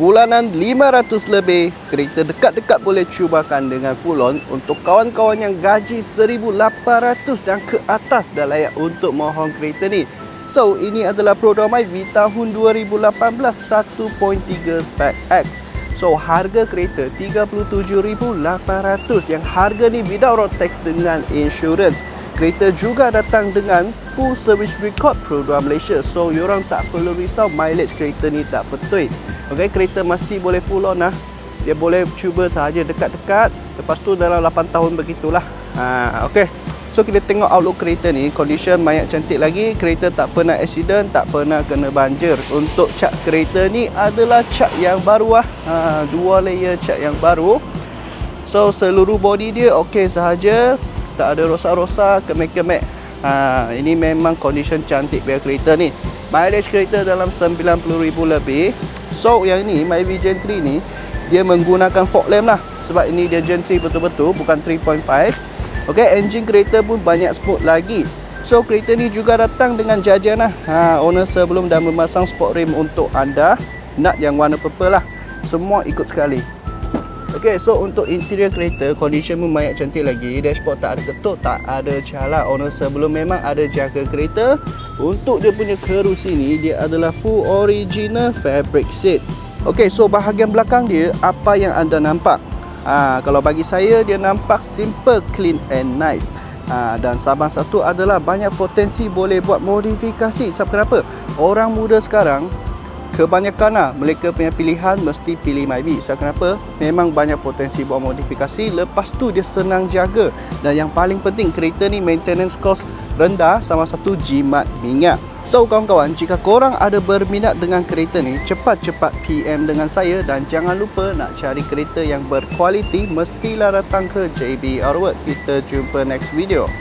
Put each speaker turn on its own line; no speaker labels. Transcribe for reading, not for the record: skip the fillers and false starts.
bulanan 500 lebih, kereta dekat-dekat boleh cubakan dengan full on. Untuk kawan-kawan yang gaji 1,800 dan ke atas dah layak untuk mohon kereta ni. So, ini adalah Prodo Myvi tahun 2018 1.3 Spec X. So, harga kereta 37,800 yang harga ni without road tax dengan insurance. Kereta juga datang dengan full service record Prodo Malaysia. So, yorang tak perlu risau mileage kereta ni tak betul. Okey, kereta masih boleh full on lah. Dia boleh cuba sahaja dekat-dekat. Lepas tu dalam 8 tahun begitulah. Okey. So, kita tengok outlook kereta ni. Condition mayat cantik lagi. Kereta tak pernah accident, tak pernah kena banjir. Untuk cat kereta ni adalah cat yang baru lah. 2 layer cat yang baru. So, seluruh body dia okey sahaja. Tak ada rosak-rosak, kemek-kemek. Ini memang condition cantik biar kereta ni. Mileage kereta dalam 90,000 lebih. So, yang ni Myvi Gen 3 ni dia menggunakan fog lamp lah. Sebab ini dia Gen 3 betul-betul, bukan 3.5. Okey, engine kereta pun banyak smooth lagi. So, kereta ni juga datang dengan jajan lah. Owner sebelum dah memasang sport rim untuk anda. Nut yang warna purple lah. Semua ikut sekali. Okey, so untuk interior kereta, condition pun banyak cantik lagi. Dashboard tak ada ketuk, tak ada calak. Owner sebelum memang ada jaga kereta. Untuk dia punya kerusi ni, dia adalah full original fabric seat. Okey, so bahagian belakang dia, apa yang anda nampak? Kalau bagi saya, dia nampak simple, clean and nice. Dan sabar satu adalah banyak potensi boleh buat modifikasi. Sebab kenapa? Orang muda sekarang kebanyakan mereka punya pilihan mesti pilih Myvi. So, kenapa? Memang banyak potensi buat modifikasi. Lepas tu dia senang jaga. Dan yang paling penting, kereta ni maintenance cost rendah, sama satu jimat minyak. So, kawan-kawan, jika korang ada berminat dengan kereta ni, cepat-cepat PM dengan saya. Dan jangan lupa nak cari kereta yang berkualiti, mestilah datang ke JB Auto World. Kita jumpa next video.